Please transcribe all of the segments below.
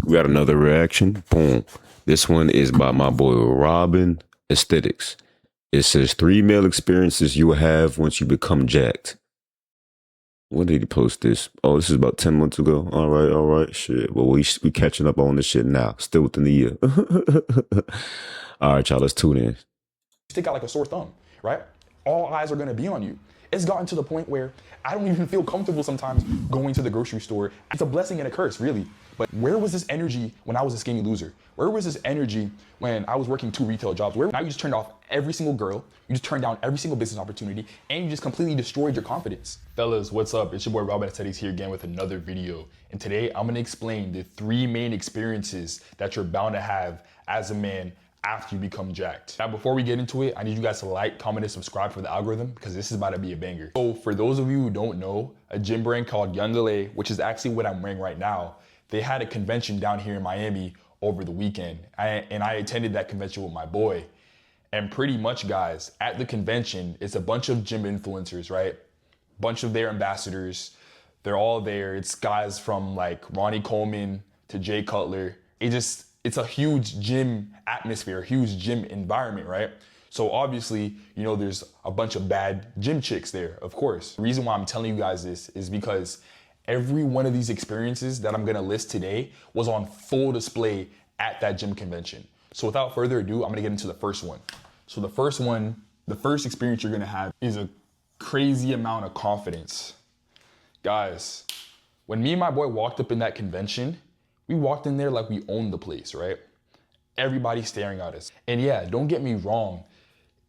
We got another reaction. Boom. This one is by my boy Robin Aesthetics. It says 3 male experiences you will have once you become jacked. When did he post this? Oh, this is about 10 months ago. All right, all right. Shit. Well, we catching up on this shit now. Still within the year. All right, y'all. Let's tune in. Stick out like a sore thumb, right? All eyes are gonna be on you. It's gotten to the point where I don't even feel comfortable sometimes going to the grocery store. It's a blessing and a curse, really. But where was this energy when I was a skinny loser? Where was this energy when I was working 2 retail jobs? Where now you just turned off every single girl, you just turned down every single business opportunity, and you just completely destroyed your confidence. Fellas, what's up? It's your boy Robin Aesthetics here again with another video. And today I'm gonna explain the 3 main experiences that you're bound to have as a man after you become jacked. Now, before we get into it, I need you guys to like, comment, and subscribe for the algorithm because this is about to be a banger. So for those of you who don't know, a gym brand called Young LA, which is actually what I'm wearing right now, they had a convention down here in Miami over the weekend. And I attended that convention with my boy. And pretty much, guys, at the convention, it's a bunch of gym influencers, right? Bunch of their ambassadors. They're all there. It's guys from like Ronnie Coleman to Jay Cutler. It's a huge gym atmosphere, a huge gym environment, right? So obviously, you know, there's a bunch of bad gym chicks there, of course. The reason why I'm telling you guys this is because every one of these experiences that I'm gonna list today was on full display at that gym convention. So without further ado, I'm gonna get into the first one. So the first experience you're gonna have is a crazy amount of confidence. Guys, when me and my boy walked up in that convention, we walked in there like we owned the place, right? Everybody's staring at us. And yeah, don't get me wrong.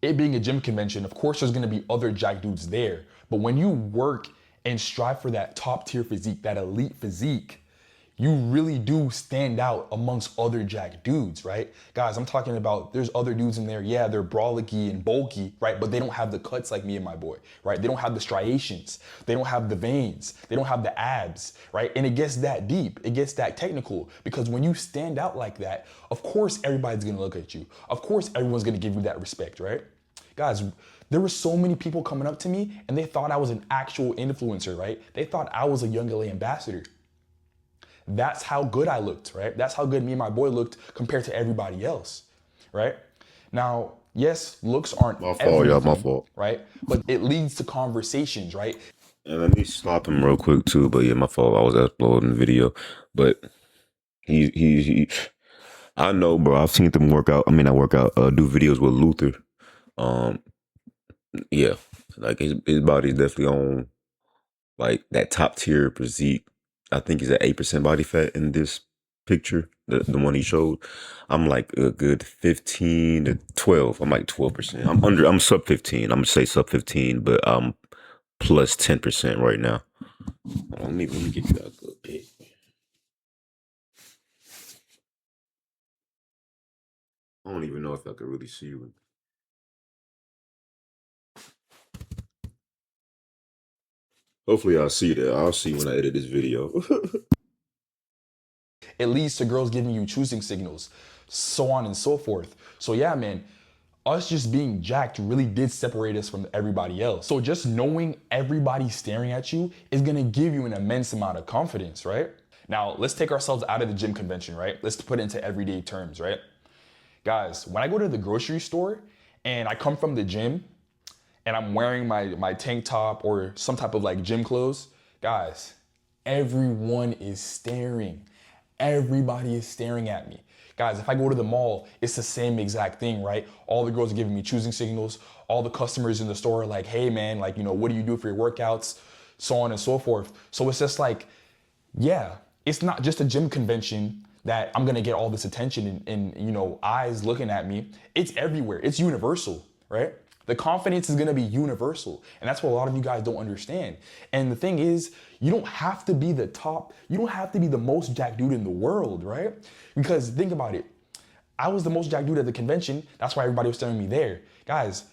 It being a gym convention, of course there's gonna be other jack dudes there. But when you work and strive for that top tier physique, that elite physique, you really do stand out amongst other jack dudes, right? Guys, I'm talking about there's other dudes in there. Yeah, they're brolicky and bulky, right? But they don't have the cuts like me and my boy, right? They don't have the striations. They don't have the veins. They don't have the abs, right? And it gets that deep. It gets that technical because when you stand out like that, of course, everybody's gonna look at you. Of course, everyone's gonna give you that respect, right? Guys, there were so many people coming up to me and they thought I was an actual influencer, right? They thought I was a Young LA ambassador. That's how good I looked, right? That's how good me and my boy looked compared to everybody else, right? Now, yes, looks aren't My fault, y'all. My fault. right? But it leads to conversations, right? And let me stop him real quick too. But yeah, my fault. I was uploading the video, but he I know, bro. I've seen them work out. I mean, I work out, do videos with Luther. Um, yeah, like his body's definitely on like that top tier physique. I think he's at 8% body fat in this picture, the one he showed. I'm like a good 15 to 12. I'm like 12%. I'm sub 15. I'm gonna say sub 15, but I'm plus 10% right now. Hold on, let me get you a good bit. I don't even know if I could really see you. Hopefully I'll see that. I'll see when I edit this video. It leads to girls giving you choosing signals, so on and so forth. So yeah, man, us just being jacked really did separate us from everybody else. So just knowing everybody staring at you is gonna give you an immense amount of confidence, right? Now, let's take ourselves out of the gym convention, right? Let's put it into everyday terms, right? Guys, when I go to the grocery store and I come from the gym and I'm wearing my tank top or some type of like gym clothes, guys, everyone is staring. Everybody is staring at me. Guys, if I go to the mall, it's the same exact thing, right? All the girls are giving me choosing signals. All the customers in the store are like, hey man, like, you know, what do you do for your workouts? So on and so forth. So it's just like, yeah, it's not just a gym convention that I'm gonna get all this attention and you know, eyes looking at me. It's everywhere, it's universal, right? The confidence is gonna be universal. And that's what a lot of you guys don't understand. And the thing is, you don't have to be the top, you don't have to be the most jack dude in the world, right? Because think about it. I was the most jack dude at the convention. That's why everybody was staring me there. Guys,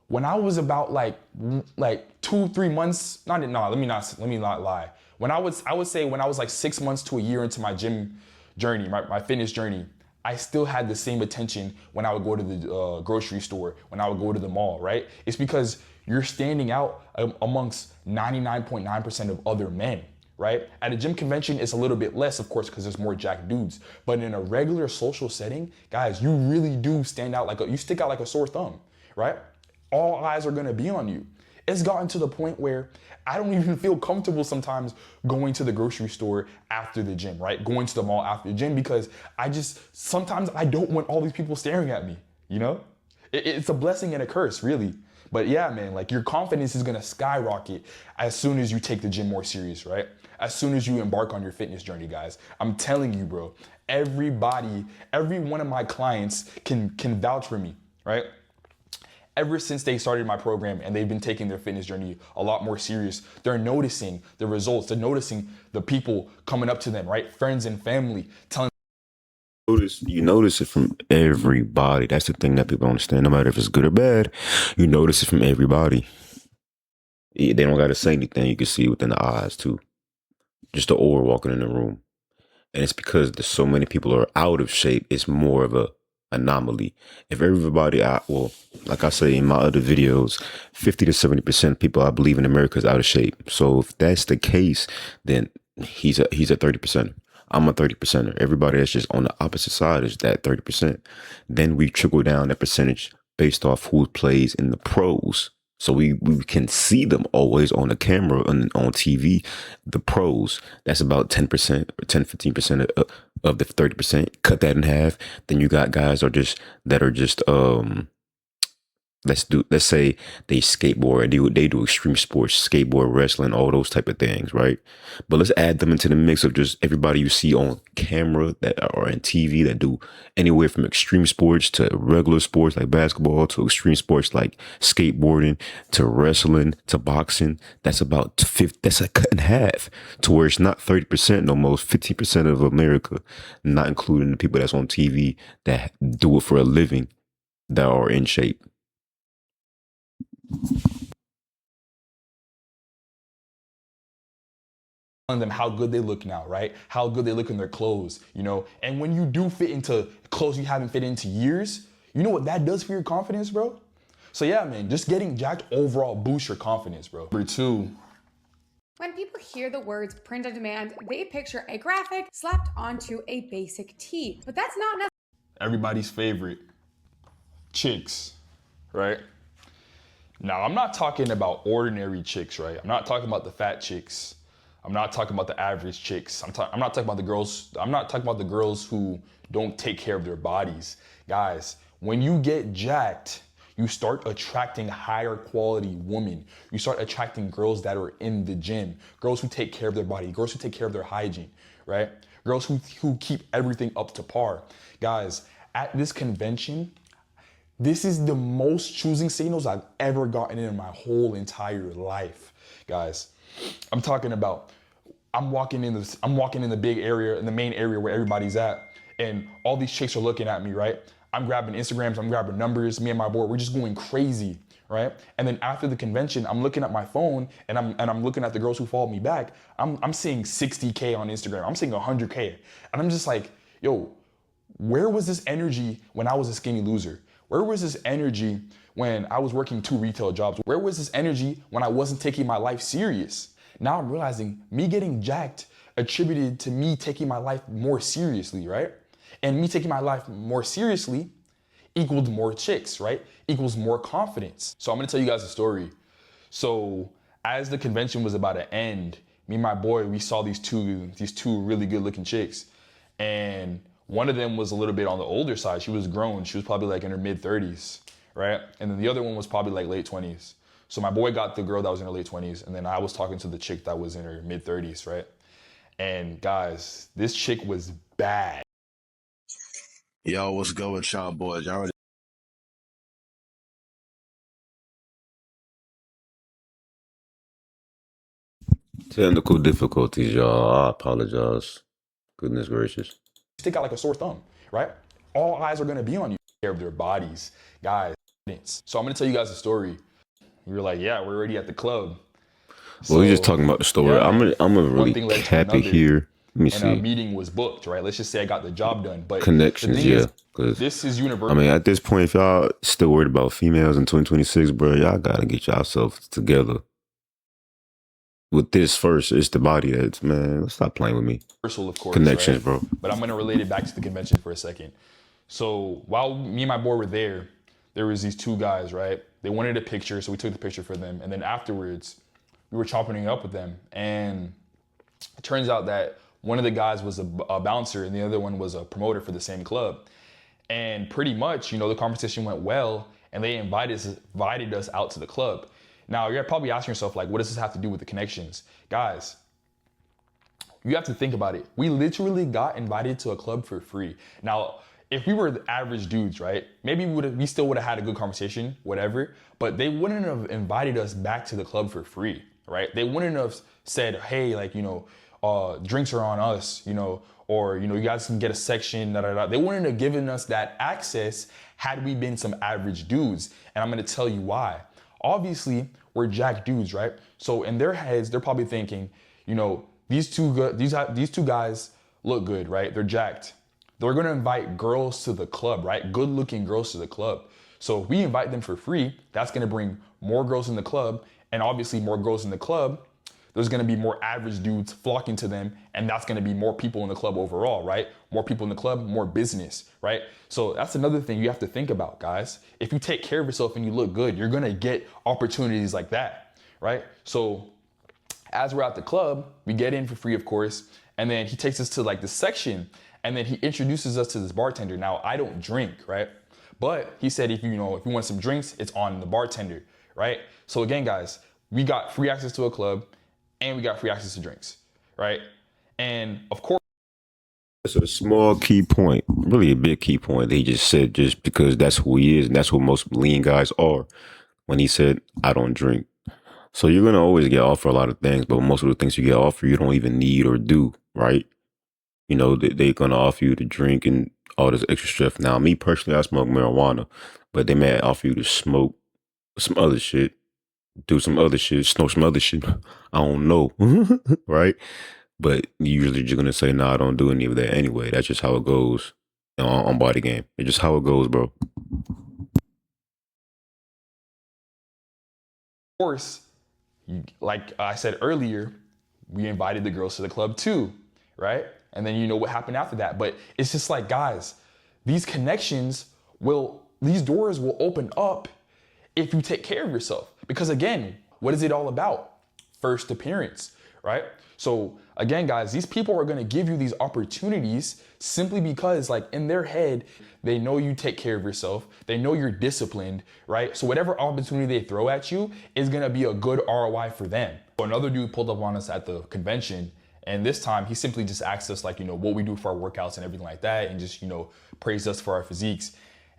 when I was about like 2-3 months, let me not lie. I would say when I was like 6 months to a year into my gym journey, my fitness journey, I still had the same attention when I would go to the grocery store, when I would go to the mall, right? It's because you're standing out amongst 99.9% of other men, right? At a gym convention, it's a little bit less, of course, because there's more jacked dudes. But in a regular social setting, guys, you really do stand out you stick out like a sore thumb, right? All eyes are gonna be on you. It's gotten to the point where I don't even feel comfortable sometimes going to the grocery store after the gym, right? Going to the mall after the gym, because sometimes I don't want all these people staring at me, you know? It's a blessing and a curse, really. But yeah, man, like your confidence is gonna skyrocket as soon as you take the gym more serious, right? As soon as you embark on your fitness journey, guys. I'm telling you, bro, every one of my clients can vouch for me, right? Ever since they started my program and they've been taking their fitness journey a lot more serious, they're noticing the results. They're noticing the people coming up to them, right? Friends and family telling. You notice it from everybody. That's the thing that people don't understand. No matter if it's good or bad, you notice it from everybody. They don't got to say anything. You can see it within the eyes too. Just the aura walking in the room. And it's because there's so many people are out of shape. It's more of a anomaly. If everybody like I say in my other videos, 50 to 70% of people I believe in America is out of shape. So if that's the case, then he's a 30%. I'm a 30%er. Everybody that's just on the opposite side is that 30%. Then we trickle down that percentage based off who plays in the pros. So we can see them always on the camera and on TV. The pros, that's about 10% or 10-15% of the 30%. Cut that in half. Then you got guys that are just let's say they skateboard and they do extreme sports, skateboard, wrestling, all those type of things, right? But let's add them into the mix of just everybody you see on camera that are in TV that do anywhere from extreme sports to regular sports like basketball to extreme sports like skateboarding to wrestling to boxing. That's about 50, that's a cut in half to where it's not 30% no more, 15% of America, not including the people that's on TV that do it for a living that are in shape. Them how good they look now, right? How good they look in their clothes, you know? And when you do fit into clothes you haven't fit into years, you know what that does for your confidence, bro? So yeah, man, just getting jacked overall boosts your confidence, bro. Number 2. When people hear the words print on demand, they picture a graphic slapped onto a basic tee, but that's not necessarily Everybody's favorite, chicks, right? Now, I'm not talking about ordinary chicks, right? I'm not talking about the fat chicks. I'm not talking about the average chicks. I'm not talking about the girls. I'm not talking about the girls who don't take care of their bodies. Guys, when you get jacked, you start attracting higher quality women. You start attracting girls that are in the gym, girls who take care of their body, girls who take care of their hygiene, right? Girls who keep everything up to par. Guys, at this convention, this is the most choosing signals I've ever gotten in my whole entire life, guys. I'm talking about, I'm walking in the big area, in the main area where everybody's at, and all these chicks are looking at me, right? I'm grabbing Instagrams, I'm grabbing numbers, me and my boy, we're just going crazy, right? And then after the convention, I'm looking at my phone and I'm looking at the girls who followed me back. I'm seeing 60K on Instagram, I'm seeing 100K. And I'm just like, yo, where was this energy when I was a skinny loser? Where was this energy when I was working 2 retail jobs? Where was this energy when I wasn't taking my life serious? Now I'm realizing me getting jacked attributed to me taking my life more seriously, right? And me taking my life more seriously equaled more chicks, right? Equals more confidence. So I'm gonna tell you guys a story. So as the convention was about to end, me and my boy, we saw these two really good looking chicks. And one of them was a little bit on the older side. She was grown. She was probably like in her mid 30s, right? And then the other one was probably like late 20s. So my boy got the girl that was in her late 20s, and then I was talking to the chick that was in her mid 30s, right? And guys, this chick was bad. Yo, what's good with y'all boys? Y'all already Technical difficulties, y'all. I apologize. Goodness gracious. Stick out like a sore thumb, right? All eyes are gonna be on you. Care of their bodies, guys. So I'm gonna tell you guys a story. We were like, yeah, we're already at the club. Well, we're just talking about the story. Yeah, I'm gonna one really thing led to cap it another, here. Let me and see. a meeting was booked, right? Let's just say I got the job done. But Connections, the thing yeah. is, Because this is I universal. mean, at this point, if y'all still worried about females in 2026, bro, y'all gotta get yourselves together. with this first. It's the body that's, man, stop playing with me. Universal, of course, Connections, right? bro. But I'm gonna relate it back to the convention for a second. So while me and my boy were there was these two guys, right? They wanted a picture, so we took the picture for them. And then afterwards, we were chopping it up with them. And it turns out that one of the guys was a bouncer and the other one was a promoter for the same club. And pretty much, you know, the conversation went well and they invited us out to the club. Now, you're probably asking yourself, like, what does this have to do with the connections? Guys, you have to think about it. We literally got invited to a club for free. Now, if we were the average dudes, right, maybe we still would have had a good conversation, whatever, but they wouldn't have invited us back to the club for free, right? They wouldn't have said, hey, like, you know, drinks are on us, you know, or, you know, you guys can get a section, da, da, da. They wouldn't have given us that access had we been some average dudes. And I'm gonna tell you why. Obviously, we're jack dudes, right? So in their heads, they're probably thinking, you know, these two guys look good, right? They're jacked. They're gonna invite girls to the club, right? Good looking girls to the club. So if we invite them for free, that's gonna bring more girls in the club, and obviously more girls in the club, there's gonna be more average dudes flocking to them, and that's gonna be more people in the club overall, right? More people in the club, more business, right? So that's another thing you have to think about, guys. If you take care of yourself and you look good, you're gonna get opportunities like that, right? So as we're at the club, we get in for free, of course, and then he takes us to like this section, and then he introduces us to this bartender. Now, I don't drink, right? But he said, if you want some drinks, it's on the bartender, right? So again, guys, we got free access to a club and we got free access to drinks, right? And of course, It's a small key point, really a big key point. They just said just because that's who he is and that's who most lean guys are. When he said, I don't drink. So you're gonna always get offered a lot of things, but most of the things you get offered, you don't even need or do, right? You know, they're gonna offer you to drink and all this extra stuff. Now, me personally, I smoke marijuana, but they may offer you to smoke some other shit, do some other shit, smoke some other shit. I don't know, right? But usually you're gonna say, "No, I don't do any of that anyway." That's just how it goes on Body Game. It's just how it goes, bro. course, like I said earlier, we invited the girls to the club too, right? And then you know what happened after that. But it's just like, guys, these these doors will open up if you take care of yourself. Because again, what is it all about? First appearance, right? So again, guys, these people are gonna give you these opportunities simply because, like, in their head, they know you take care of yourself. They know you're disciplined, right? So whatever opportunity they throw at you is gonna be a good ROI for them. So another dude pulled up on us at the convention, and this time he simply just asked us, like, you know, what we do for our workouts and everything like that, and just, you know, praised us for our physiques.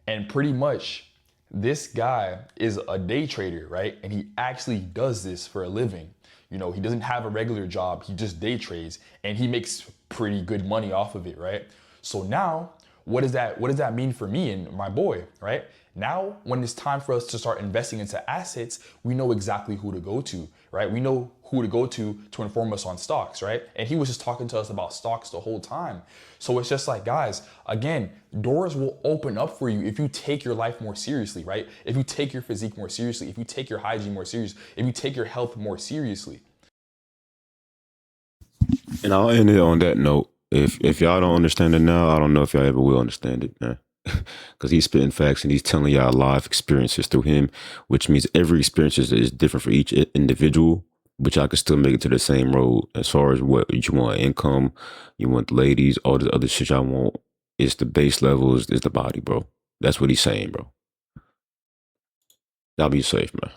And pretty much, this guy is a day trader, right? And he actually does this for a living. You know, he doesn't have a regular job, he just day trades, and he makes pretty good money off of it, right? So now, what does that mean for me and my boy, right? Now, when it's time for us to start investing into assets, we know exactly who to go to, right? We know who to go to inform us on stocks, right? And he was just talking to us about stocks the whole time. So it's just like, guys, again, doors will open up for you if you take your life more seriously, right? If you take your physique more seriously, if you take your hygiene more seriously, if you take your health more seriously. And I'll end it on that note. If y'all don't understand it now, I don't know if y'all ever will understand it, man. Because he's spitting facts and he's telling y'all live experiences through him, which means every experience is different for each individual, but y'all can still make it to the same road as far as what you want: income, you want the ladies, all the other shit y'all want. It's the base level, is the body, bro. That's what he's saying, bro. Y'all be safe, man.